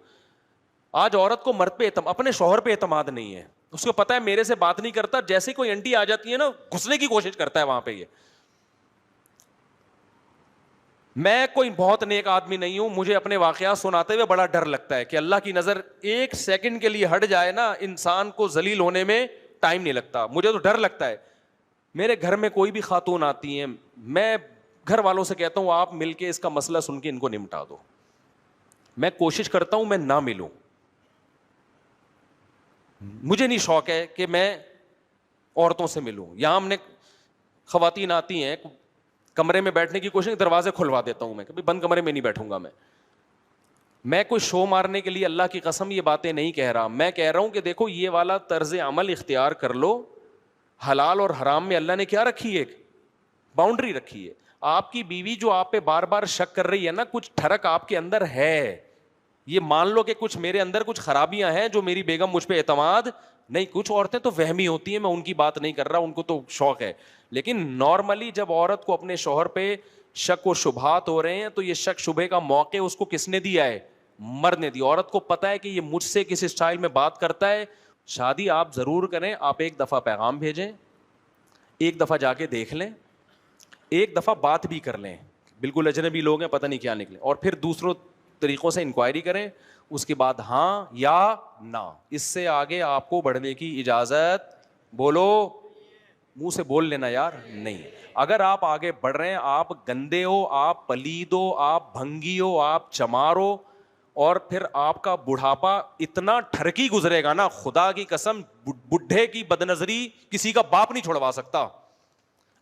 Speaker 1: آج عورت کو مرد پہ اپنے شوہر پہ اعتماد نہیں ہے, اس کو پتا ہے میرے سے بات نہیں کرتا, جیسے کوئی انٹی آ جاتی ہے نا گھسنے کی کوشش کرتا ہے وہاں پہ. یہ میں کوئی بہت نیک آدمی نہیں ہوں, مجھے اپنے واقعات سناتے ہوئے بڑا ڈر لگتا ہے کہ اللہ کی نظر ایک سیکنڈ کے لیے ہٹ جائے نا, انسان کو ذلیل ہونے میں ٹائم نہیں لگتا. مجھے تو ڈر لگتا ہے. میرے گھر میں کوئی بھی خاتون آتی ہیں, میں گھر والوں سے کہتا ہوں آپ مل کے اس کا مسئلہ سن کے ان کو نمٹا دو. میں کوشش کرتا ہوں میں نہ ملوں, مجھے نہیں شوق ہے کہ میں عورتوں سے ملوں. یہاں ہم نے خواتین آتی ہیں کمرے میں بیٹھنے کی کوشش, دروازے کھلوا دیتا ہوں میں, کبھی بند کمرے میں نہیں بیٹھوں گا. میں کوئی شو مارنے کے لیے اللہ کی قسم یہ باتیں نہیں کہہ رہا, میں کہہ رہا ہوں کہ دیکھو یہ والا طرز عمل اختیار کر لو. حلال اور حرام میں اللہ نے کیا رکھی ہے؟ ایک باؤنڈری رکھی ہے. آپ کی بیوی جو آپ پہ بار بار شک کر رہی ہے نا, کچھ ٹھڑک آپ کے اندر ہے, یہ مان لو کہ کچھ میرے اندر کچھ خرابیاں ہیں جو میری بیگم مجھ پہ اعتماد نہیں. کچھ عورتیں تو وہمی ہوتی ہیں, میں ان کی بات نہیں کر رہا, ان کو تو شوق ہے, لیکن نارملی جب عورت کو اپنے شوہر پہ شک و شبہات ہو رہے ہیں تو یہ شک شبہ کا موقع اس کو کس نے دیا ہے؟ مرد نے دی. عورت کو پتا ہے کہ یہ مجھ سے کس اسٹائل میں بات کرتا ہے. شادی آپ ضرور کریں, آپ ایک دفعہ پیغام بھیجیں, ایک دفعہ جا کے دیکھ لیں, ایک دفعہ بات بھی کر لیں, بالکل اجنبی لوگ ہیں پتہ نہیں کیا نکلے, اور پھر دوسروں طریقوں سے انکوائری کریں, اس کے بعد ہاں یا نہ. اس سے آگے آپ کو بڑھنے کی اجازت, بولو منہ سے بول لینا یار, نہیں. اگر آپ آگے بڑھ رہے ہیں, آپ گندے ہو, آپ پلید ہو, آپ بھنگی ہو, آپ چمار ہو, اور پھر آپ کا بڑھاپا اتنا ٹھرکی گزرے گا نا, خدا کی قسم بڈھے کی بدنظری کسی کا باپ نہیں چھوڑوا سکتا.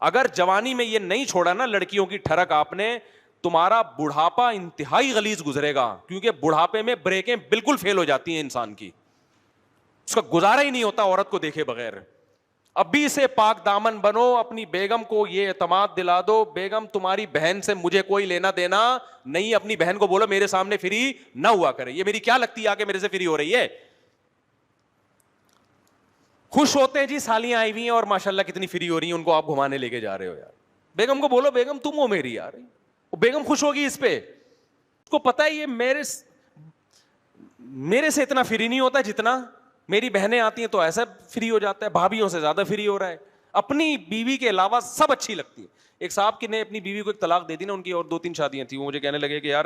Speaker 1: اگر جوانی میں یہ نہیں چھوڑا نا لڑکیوں کی ٹھڑک آپ نے, تمہارا بڑھاپا انتہائی غلیظ گزرے گا, کیونکہ بڑھاپے میں بریکیں بالکل فیل ہو جاتی ہیں انسان کی, اس کا گزارا ہی نہیں ہوتا عورت کو دیکھے بغیر. ابھی سے پاک دامن بنو, اپنی بیگم کو یہ اعتماد دلا دو, بیگم تمہاری بہن سے مجھے کوئی لینا دینا نہیں. اپنی بہن کو بولو میرے سامنے فری نہ ہوا کرے, یہ میری کیا لگتی ہے آ کے میرے سے فری ہو رہی ہے. خوش ہوتے ہیں جی سالیاں آئی ہوئی ہیں اور ماشاءاللہ کتنی فری ہو رہی ہیں, ان کو آپ گھمانے لے کے جا رہے ہو یار. بیگم کو بولو بیگم تم ہو میری یار, بیگم خوش ہوگی اس پہ, اس کو پتا ہے یہ میرے سے اتنا فری نہیں ہوتا جتنا میری بہنیں آتی ہیں تو ایسا فری ہو جاتا ہے, بھابھیوں سے زیادہ فری ہو رہا ہے. اپنی بیوی کے علاوہ سب اچھی لگتی ہے. ایک صاحب کی نے اپنی بیوی کو ایک طلاق دے دی نا, ان کی اور 2-3 شادیاں تھیں, وہ مجھے کہنے لگے کہ یار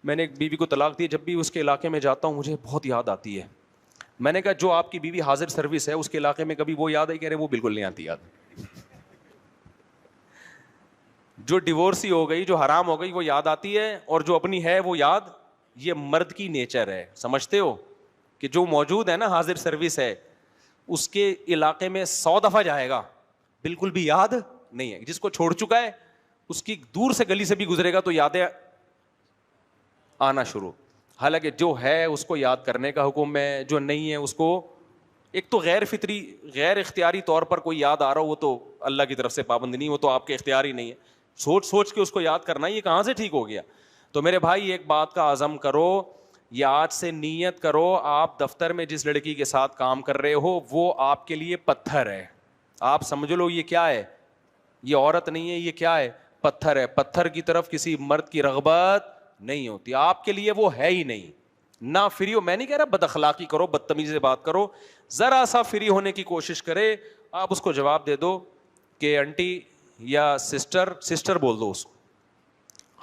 Speaker 1: میں نے ایک بیوی کو طلاق دی, جب بھی اس کے علاقے میں جاتا ہوں مجھے بہت یاد آتی ہے. میں نے کہا جو آپ کی بیوی حاضر سروس ہے اس کے علاقے میں کبھی وہ یاد آئی؟ کہہ رہے وہ بالکل نہیں آتی یاد. جو ڈیورسی ہو گئی, جو حرام ہو گئی وہ یاد آتی ہے, اور جو اپنی ہے وہ یاد. یہ مرد کی نیچر ہے, سمجھتے ہو کہ جو موجود ہے نا حاضر سروس ہے, اس کے علاقے میں 100 دفعہ جائے گا بالکل بھی یاد نہیں ہے. جس کو چھوڑ چکا ہے اس کی دور سے گلی سے بھی گزرے گا تو یادیں آنا شروع. حالانکہ جو ہے اس کو یاد کرنے کا حکم ہے, جو نہیں ہے اس کو, ایک تو غیر فطری غیر اختیاری طور پر کوئی یاد آ رہا ہو وہ تو اللہ کی طرف سے پابند نہیں, وہ تو آپ کے اختیار ہی نہیں ہے. سوچ سوچ کے اس کو یاد کرنا یہ کہاں سے ٹھیک ہو گیا. تو میرے بھائی ایک بات کا عزم کرو, یا آج سے نیت کرو, آپ دفتر میں جس لڑکی کے ساتھ کام کر رہے ہو وہ آپ کے لیے پتھر ہے. آپ سمجھ لو یہ کیا ہے, یہ عورت نہیں ہے, یہ کیا ہے؟ پتھر ہے. پتھر کی طرف کسی مرد کی رغبت نہیں ہوتی, آپ کے لیے وہ ہے ہی نہیں. نہ فری ہو, میں نہیں کہہ رہا بد اخلاقی کرو, بدتمیزی سے بات کرو, ذرا سا فری ہونے کی کوشش کرے. آپ اس کو جواب دے دو کہ آنٹی یا سسٹر بول دو اس کو,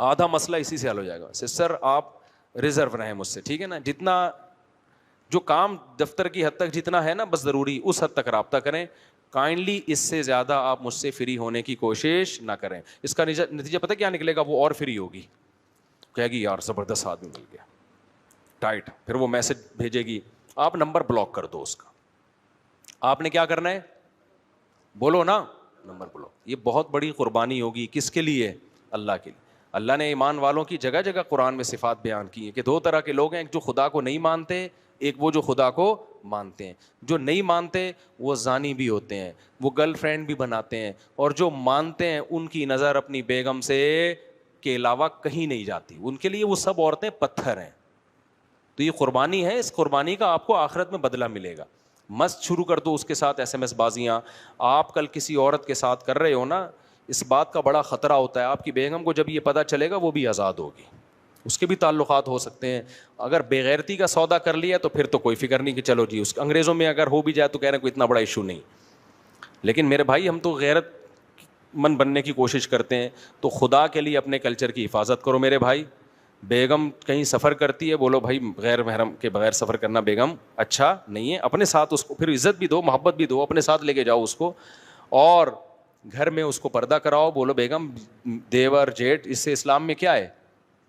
Speaker 1: آدھا مسئلہ اسی سے حل ہو جائے گا. سسٹر آپ ریزرو رہیں مجھ سے, ٹھیک ہے نا, جتنا جو کام دفتر کی حد تک جتنا ہے نا بس ضروری اس حد تک رابطہ کریں. کائنڈلی اس سے زیادہ آپ مجھ سے فری ہونے کی کوشش نہ کریں. اس کا نتیجہ پتہ کیا نکلے گا, وہ اور فری ہوگی, کہے گی یار زبردست آدمی مل گیا ٹائٹ, پھر وہ میسج بھیجے گی آپ نمبر بلاک کر دو اس کا. آپ نے کیا کرنا ہے؟ بولو نا, نمبر بلاک. یہ بہت بڑی قربانی ہوگی. کس کے لیے؟ اللہ کے لیے. اللہ نے ایمان والوں کی جگہ جگہ قرآن میں صفات بیان کی ہیں کہ دو طرح کے لوگ ہیں, ایک جو خدا کو نہیں مانتے, ایک وہ جو خدا کو مانتے ہیں. جو نہیں مانتے وہ زانی بھی ہوتے ہیں, وہ گرل فرینڈ بھی بناتے ہیں, اور جو مانتے ہیں ان کی نظر اپنی بیگم سے کے علاوہ کہیں نہیں جاتی. ان کے لیے وہ سب عورتیں پتھر ہیں. تو یہ قربانی ہے, اس قربانی کا آپ کو آخرت میں بدلہ ملے گا. مست شروع کر دو اس کے ساتھ ایس ایم ایس بازیاں. آپ کل کسی عورت کے ساتھ کر رہے ہو نا, اس بات کا بڑا خطرہ ہوتا ہے, آپ کی بیگم کو جب یہ پتہ چلے گا وہ بھی آزاد ہوگی, اس کے بھی تعلقات ہو سکتے ہیں. اگر بےغیرتی کا سودا کر لیا تو پھر تو کوئی فکر نہیں کہ چلو جی اس انگریزوں میں اگر ہو بھی جائے تو کہہ رہے ہیں کوئی اتنا بڑا ایشو نہیں. لیکن میرے بھائی ہم تو غیرت مند بننے کی کوشش کرتے ہیں, تو خدا کے لیے اپنے کلچر کی حفاظت کرو میرے بھائی. بیگم کہیں سفر کرتی ہے, بولو بھائی غیر محرم کے بغیر سفر کرنا بیگم اچھا نہیں ہے. اپنے ساتھ اس کو پھر عزت بھی دو, محبت بھی دو, اپنے ساتھ لے کے جاؤ اس کو, اور گھر میں اس کو پردہ کراؤ. بولو بیگم دیور جیٹ, اس سے اسلام میں کیا ہے؟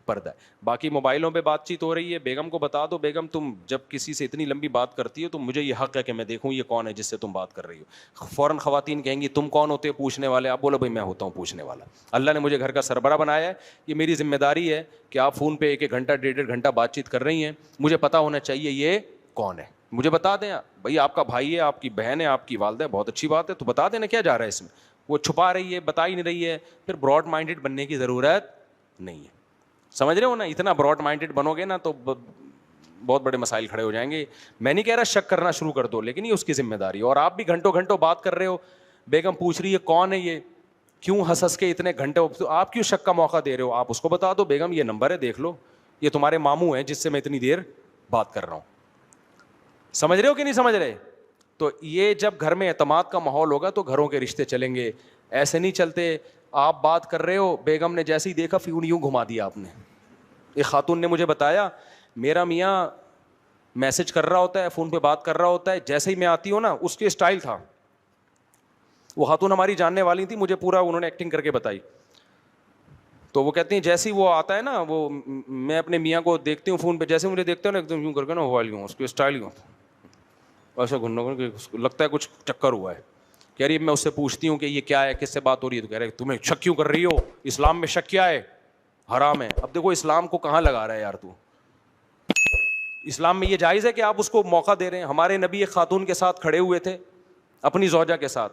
Speaker 1: پردہ ہے. باقی موبائلوں پہ بات چیت ہو رہی ہے, بیگم کو بتا دو بیگم تم جب کسی سے اتنی لمبی بات کرتی ہو تو مجھے یہ حق ہے کہ میں دیکھوں یہ کون ہے جس سے تم بات کر رہی ہو. فوراً خواتین کہیں گی تم کون ہوتے ہو پوچھنے والے, آپ بولو بھائی میں ہوتا ہوں پوچھنے والا. اللہ نے مجھے گھر کا سربراہ بنایا ہے, یہ میری ذمہ داری ہے کہ آپ فون پہ 1 گھنٹہ 1.5 گھنٹہ بات چیت کر رہی ہیں, مجھے پتا ہونا چاہیے یہ کون ہے. مجھے بتا دیں بھائی آپ کا بھائی ہے, آپ کی بہن ہے, آپ کی والدہ ہے, بہت اچھی بات ہے, تو بتا دینا کیا جا رہا ہے اس میں. وہ چھپا رہی ہے, بتا ہی نہیں رہی ہے, پھر براڈ مائنڈیڈ بننے کی ضرورت نہیں ہے. سمجھ رہے ہو نا, اتنا براڈ مائنڈیڈ بنو گے نا تو بہت بڑے مسائل کھڑے ہو جائیں گے. میں نہیں کہہ رہا شک کرنا شروع کر دو, لیکن یہ اس کی ذمہ داری ہے. اور آپ بھی گھنٹوں گھنٹوں بات کر رہے ہو, بیگم پوچھ رہی ہے کون ہے یہ, کیوں ہنس کے اتنے گھنٹے, آپ کیوں شک کا موقع دے رہے ہو؟ آپ اس کو بتا دو بیگم یہ نمبر ہے دیکھ لو, یہ تمہارے ماموں ہیں جس سے میں اتنی دیر بات کر رہا ہوں. سمجھ رہے ہو کہ نہیں سمجھ رہے؟ تو یہ جب گھر میں اعتماد کا ماحول ہوگا تو گھروں کے رشتے چلیں گے. ایسے نہیں چلتے. آپ بات کر رہے ہو, بیگم نے جیسے ہی دیکھا فیون یوں گھما دیا آپ نے. ایک خاتون نے مجھے بتایا, میرا میاں میسج کر رہا ہوتا ہے, فون پہ بات کر رہا ہوتا ہے, جیسے ہی میں آتی ہوں نا اس کے اسٹائل تھا. وہ خاتون ہماری جاننے والی تھی, مجھے پورا انہوں نے ایکٹنگ کر کے بتائی. تو وہ کہتی ہیں جیسے ہی وہ آتا ہے نا, وہ میں اپنے میاں کو دیکھتی ہوں فون پہ, جیسے مجھے دیکھتے ہو نا ایک دم یوں کر کے نا موبائل یوں, اس کے اسٹائل یوں ایسا گھننا لگتا ہے کچھ چکر ہوا ہے. کہہ رہی ہے میں اس سے پوچھتی ہوں کہ یہ کیا ہے, کس سے بات ہو رہی ہے, تو کہہ رہے تمہیں شک کیوں کر رہی ہو, اسلام میں شک کیا ہے, حرام ہے. اب دیکھو اسلام کو کہاں لگا رہا ہے یار تو, اسلام میں یہ جائز ہے کہ آپ اس کو موقع دے رہے ہیں. ہمارے نبی ایک خاتون کے ساتھ کھڑے ہوئے تھے, اپنی زوجہ کے ساتھ.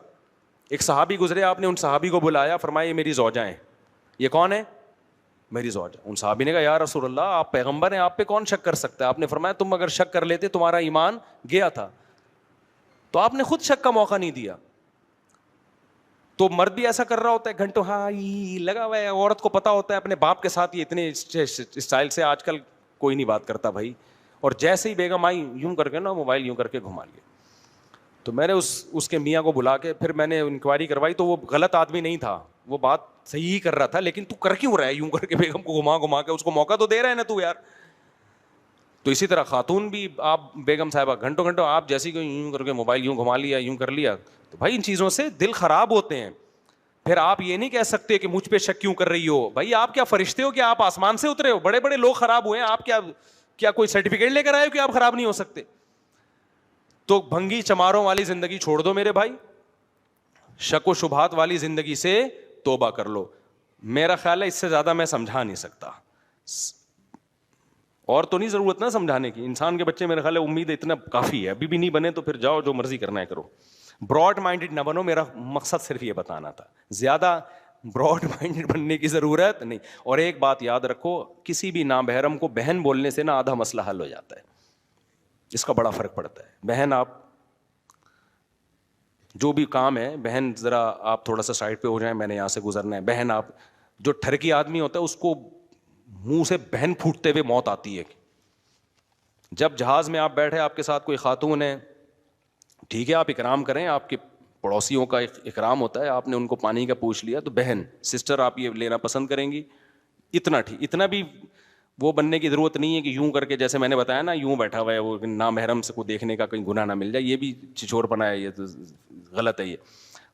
Speaker 1: ایک صحابی گزرے, آپ نے ان صحابی کو بلایا, فرمایا یہ میری زوجہ ہیں. یہ کون ہے؟ میری زوجہ. ان صحابی نے کہا یا رسول اللہ آپ پیغمبر ہیں, آپ پہ کون شک کر سکتا ہے. آپ نے فرمایا تم اگر شک کر لیتے تمہارا ایمان گیا تھا. تو آپ نے خود شک کا موقع نہیں دیا. تو مرد بھی ایسا کر رہا ہوتا ہے گھنٹوں, ہاں لگا ہوا ہے. عورت کو پتا ہوتا ہے اپنے باپ کے ساتھ یہ اتنے اسٹائل سے آج کل کوئی نہیں بات کرتا بھائی. اور جیسے ہی بیگم آئی یوں کر کے نا موبائل یوں کر کے گھما لیا. تو میں نے اس کے میاں کو بلا کے پھر میں نے انکوائری کروائی, تو وہ غلط آدمی نہیں تھا, وہ بات صحیح ہی کر رہا تھا. لیکن تو کر کیوں رہا ہے یوں کر کے بیگم کو گھما گھما کے, اس کو موقع تو دے رہا ہے نا تو یار. تو اسی طرح خاتون بھی, آپ بیگم صاحبہ گھنٹوں گھنٹوں آپ جیسی کہ یوں کر کے موبائل یوں گھما لیا, یوں کر لیا, تو بھائی ان چیزوں سے دل خراب ہوتے ہیں. پھر آپ یہ نہیں کہہ سکتے کہ مجھ پہ شک کیوں کر رہی ہو. بھائی آپ کیا فرشتے ہو کہ آپ آسمان سے اترے ہو؟ بڑے بڑے لوگ خراب ہوئے ہیں, آپ کیا کوئی سرٹیفکیٹ لے کر آئے ہو کہ آپ خراب نہیں ہو سکتے؟ تو بھنگی چماروں والی زندگی چھوڑ دو میرے بھائی, شک و شبہات والی زندگی سے توبہ کر لو. میرا خیال ہے اس سے زیادہ میں سمجھا نہیں سکتا, اور تو نہیں ضرورت نا سمجھانے کی. انسان کے بچے میرے خیال ہے امید اتنا کافی ہے, ابھی بھی نہیں بنے تو پھر جاؤ جو مرضی کرنا ہے کرو. براڈ مائنڈیڈ نہ بنو, میرا مقصد صرف یہ بتانا تھا. زیادہ براڈ مائنڈیڈ بننے کی ضرورت نہیں. اور ایک بات یاد رکھو, کسی بھی نامحرم کو بہن بولنے سے نا آدھا مسئلہ حل ہو جاتا ہے, اس کا بڑا فرق پڑتا ہے. بہن آپ جو بھی کام ہے, بہن ذرا آپ تھوڑا سا سائڈ پہ ہو جائیں, میں نے یہاں سے گزرنا ہے. بہن آپ, جو ٹھرکی آدمی ہوتا ہے اس کو منہ سے بہن پھوٹتے ہوئے موت آتی ہے. جب جہاز میں آپ بیٹھے, آپ کے ساتھ کوئی خاتون ہے, ٹھیک ہے آپ اکرام کریں, آپ کے پڑوسیوں کا اکرام ہوتا ہے, آپ نے ان کو پانی کا پوچھ لیا تو بہن سسٹر آپ یہ لینا پسند کریں گی. اتنا ٹھیک, اتنا بھی وہ بننے کی ضرورت نہیں ہے کہ یوں کر کے, جیسے میں نے بتایا نا یوں بیٹھا ہوا ہے, وہ نامحرم سے کو دیکھنے کا کہیں گناہ نہ مل جائے, یہ بھی چھچور پنا ہے, یہ تو غلط ہے یہ.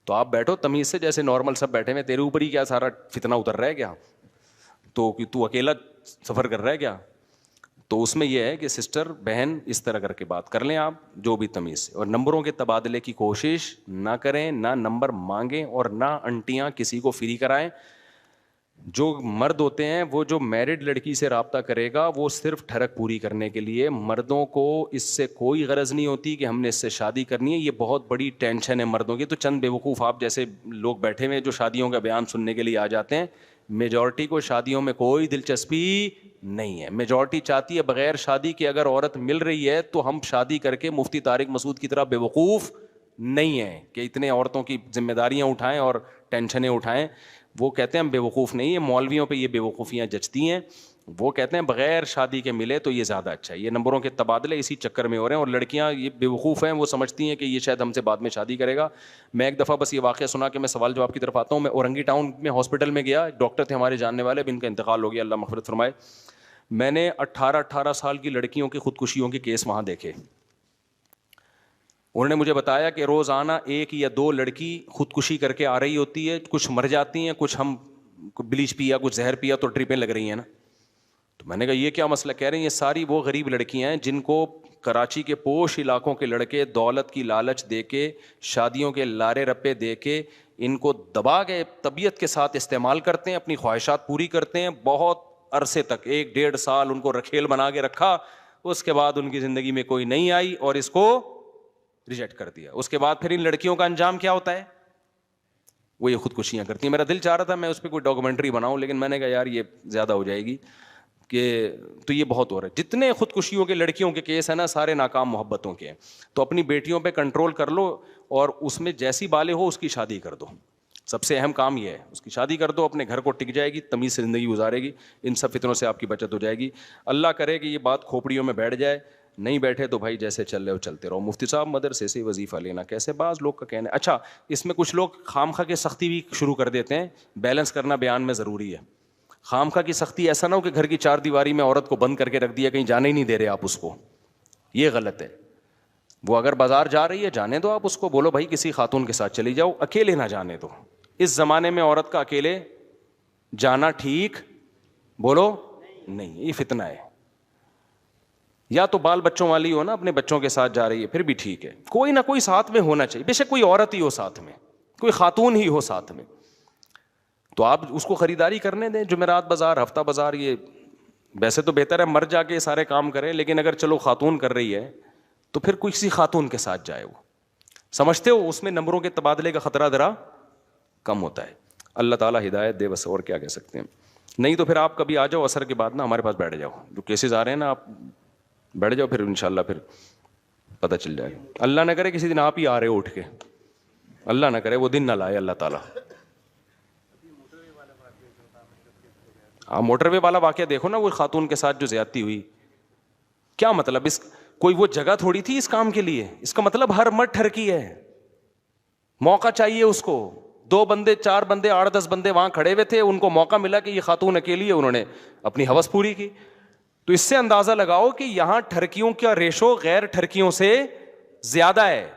Speaker 1: تو آپ بیٹھو تمیز سے, جیسے نارمل سب بیٹھے ہوئے, تیرے اوپر ہی کیا سارا فتنہ اتر رہا ہے کیا؟ تو اکیلا سفر کر رہا ہے کیا؟ تو اس میں یہ ہے کہ سسٹر بہن اس طرح کر کے بات کر لیں آپ جو بھی تمیز سے, اور نمبروں کے تبادلے کی کوشش نہ کریں, نہ نمبر مانگیں, اور نہ انٹیاں کسی کو فری کرائیں. جو مرد ہوتے ہیں وہ جو میرڈ لڑکی سے رابطہ کرے گا وہ صرف ٹھڑک پوری کرنے کے لیے. مردوں کو اس سے کوئی غرض نہیں ہوتی کہ ہم نے اس سے شادی کرنی ہے. یہ بہت بڑی ٹینشن ہے مردوں کی. تو چند بیوقوف آپ جیسے لوگ بیٹھے ہوئے جو شادیوں کا بیان سننے کے لیے آ جاتے ہیں, میجورٹی کو شادیوں میں کوئی دلچسپی نہیں ہے. میجورٹی چاہتی ہے بغیر شادی کے اگر عورت مل رہی ہے تو ہم شادی کر کے مفتی طارق مسعود کی طرح بیوقوف نہیں ہیں کہ اتنے عورتوں کی ذمہ داریاں اٹھائیں اور ٹینشنیں اٹھائیں. وہ کہتے ہیں ہم بیوقوف نہیں ہیں, مولویوں پہ یہ بیوقوفیاں جچتی ہیں. وہ کہتے ہیں بغیر شادی کے ملے تو یہ زیادہ اچھا ہے. یہ نمبروں کے تبادلے اسی چکر میں ہو رہے ہیں, اور لڑکیاں یہ بیوقوف ہیں, وہ سمجھتی ہیں کہ یہ شاید ہم سے بعد میں شادی کرے گا. میں ایک دفعہ بس یہ واقعہ سنا کہ میں سوال جواب کی طرف آتا ہوں. میں اورنگی ٹاؤن میں ہاسپٹل میں گیا, ڈاکٹر تھے ہمارے جاننے والے, اب ان کا انتقال ہو گیا, اللہ مغفرت فرمائے. میں نے 18 سال کی لڑکیوں کی خودکشیوں کے کیس وہاں دیکھے. انہوں نے مجھے بتایا کہ روزانہ 1 یا 2 لڑکی خودکشی کر کے آ رہی ہوتی ہے. کچھ مر جاتی ہیں, کچھ ہم بلیچ پیا, کچھ زہر پیا تو ٹرپیں لگ رہی ہیں نا. تو میں نے کہا یہ کیا مسئلہ؟ کہہ رہے ہیں یہ ساری وہ غریب لڑکیاں ہیں جن کو کراچی کے پوش علاقوں کے لڑکے دولت کی لالچ دے کے, شادیوں کے لارے رپے دے کے ان کو دبا کے طبیعت کے ساتھ استعمال کرتے ہیں, اپنی خواہشات پوری کرتے ہیں. بہت عرصے تک 1-1.5 سال ان کو رکھیل بنا کے رکھا, اس کے بعد ان کی زندگی میں کوئی نہیں آئی اور اس کو ریجیکٹ کر دیا. اس کے بعد پھر ان لڑکیوں کا انجام کیا ہوتا ہے؟ وہ یہ خودکشیاں کرتی ہیں. میرا دل چاہ رہا تھا میں اس پہ کوئی ڈاکومنٹری بناؤں, لیکن میں نے کہا یار یہ زیادہ ہو جائے گی کہ تو یہ بہت ہو رہا ہے. جتنے خودکشیوں کے لڑکیوں کے کیس ہیں نا سارے ناکام محبتوں کے ہیں. تو اپنی بیٹیوں پہ کنٹرول کر لو اور اس میں جیسی بالغ ہو اس کی شادی کر دو. سب سے اہم کام یہ ہے, اس کی شادی کر دو, اپنے گھر کو ٹک جائے گی, تمیز سے زندگی گزارے گی, ان سب فتنوں سے آپ کی بچت ہو جائے گی. اللہ کرے کہ یہ بات کھوپڑیوں میں بیٹھ جائے. نہیں بیٹھے تو بھائی جیسے چل رہے ہو چلتے رہو. مفتی صاحب مدرسے سے وظیفہ لینا کیسے؟ بعض لوگ کا کہنا ہے. اچھا اس میں کچھ لوگ خامخواہ کی سختی بھی شروع کر دیتے ہیں. بیلنس کرنا بیان میں ضروری ہے. خامخواہ کی سختی ایسا نہ ہو کہ گھر کی 4 دیواری میں عورت کو بند کر کے رکھ دیا, کہیں جانے ہی نہیں دے رہے آپ اس کو, یہ غلط ہے. وہ اگر بازار جا رہی ہے جانے دو, آپ اس کو بولو بھائی کسی خاتون کے ساتھ چلی جاؤ, اکیلے نہ جانے دو. اس زمانے میں عورت کا اکیلے جانا ٹھیک بولو نہیں, یہ فتنہ ہے. یا تو بال بچوں والی ہو نا, اپنے بچوں کے ساتھ جا رہی ہے پھر بھی ٹھیک ہے, کوئی نہ کوئی ساتھ میں ہونا چاہیے. بے شک کوئی عورت ہی ہو ساتھ میں, کوئی خاتون ہی ہو ساتھ میں, تو آپ اس کو خریداری کرنے دیں. جمعرات بازار, ہفتہ بازار, یہ ویسے تو بہتر ہے مر جا کے سارے کام کریں, لیکن اگر چلو خاتون کر رہی ہے تو پھر کسی خاتون کے ساتھ جائے. وہ سمجھتے ہو اس میں نمبروں کے تبادلے کا خطرہ ذرا کم ہوتا ہے. اللہ تعالیٰ ہدایت دے, بس اور کیا کہہ سکتے ہیں. نہیں تو پھر آپ کبھی آ جاؤ عصر کے بعد نا ہمارے پاس بیٹھ جاؤ, جو کیسز آ رہے ہیں نا آپ بیٹھ جاؤ, پھر انشاءاللہ پھر پتہ چل جائے. اللہ نہ کرے کسی دن آپ ہی آ رہے ہو اٹھ کے, اللہ نہ کرے وہ دن نہ لائے اللہ تعالیٰ. موٹر وے والا واقعہ دیکھو نا, وہ خاتون کے ساتھ جو زیادتی ہوئی, کیا مطلب؟ اس کوئی وہ جگہ تھوڑی تھی اس کام کے لیے. اس کا مطلب ہر مرد ٹھرکی ہے, موقع چاہیے اس کو. 2 بندے 4 بندے 8-10 بندے وہاں کھڑے ہوئے تھے, ان کو موقع ملا کہ یہ خاتون اکیلی ہے, انہوں نے اپنی ہوس پوری کی. تو اس سے اندازہ لگاؤ کہ یہاں ٹھرکیوں کا ریشو غیر ٹھرکیوں سے زیادہ ہے.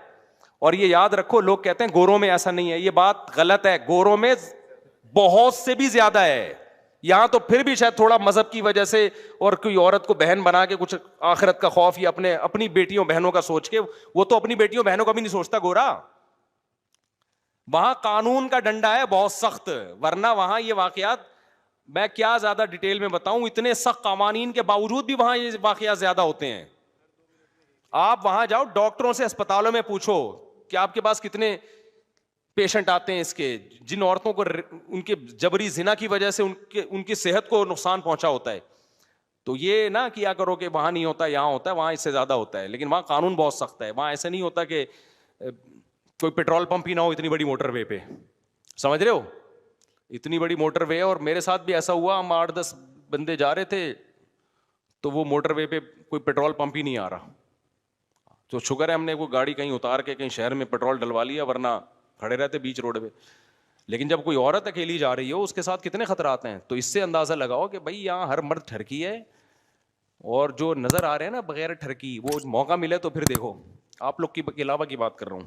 Speaker 1: اور یہ یاد رکھو, لوگ کہتے ہیں گوروں میں ایسا نہیں ہے, یہ بات غلط ہے. گوروں میں بہت سے بھی زیادہ ہے. یہاں تو پھر بھی شاید تھوڑا مذہب کی وجہ سے اور کوئی عورت کو بہن بنا کے کچھ آخرت کا خوف یا اپنی بیٹیوں بہنوں کا سوچ کے, وہ تو اپنی بیٹیوں بہنوں کا بھی نہیں سوچتا گورا. وہاں قانون کا ڈنڈا ہے بہت سخت, ورنہ وہاں یہ واقعات میں کیا زیادہ ڈیٹیل میں بتاؤں, اتنے سخت قوانین کے باوجود بھی وہاں یہ واقعات زیادہ ہوتے ہیں. آپ وہاں جاؤ, ڈاکٹروں سے اسپتالوں میں پوچھو کہ آپ کے پاس کتنے پیشنٹ آتے ہیں اس کے, جن عورتوں کو ان کے جبری زنا کی وجہ سے ان کی صحت کو نقصان پہنچا ہوتا ہے. تو یہ نہ کیا کرو کہ وہاں نہیں ہوتا یہاں ہوتا ہے, وہاں اس سے زیادہ ہوتا ہے. لیکن وہاں قانون بہت سخت ہے. وہاں ایسے نہیں ہوتا کہ کوئی پیٹرول پمپ ہی نہ ہو اتنی بڑی موٹر وے پہ, سمجھ رہے ہو, اتنی بڑی موٹر وے. اور میرے ساتھ بھی ایسا ہوا, ہم 8-10 بندے جا رہے تھے تو وہ موٹر وے پہ کوئی پیٹرول پمپ ہی نہیں آ رہا. تو شکر ہے ہم نے وہ گاڑی کہیں اتار کے کہیں شہر میں پیٹرول ڈلوا لیا, ورنہ کھڑے رہتے بیچ روڈ پہ. لیکن جب کوئی عورت اکیلی جا رہی ہو اس کے ساتھ کتنے خطرات ہیں. تو اس سے اندازہ لگاؤ کہ بھائی یہاں ہر مرد ٹھرکی ہے, اور جو نظر آ رہے ہیں نا بغیر ٹھرکی, وہ موقع ملے تو پھر دیکھو. آپ لوگ کے علاوہ کی بات کر رہا ہوں.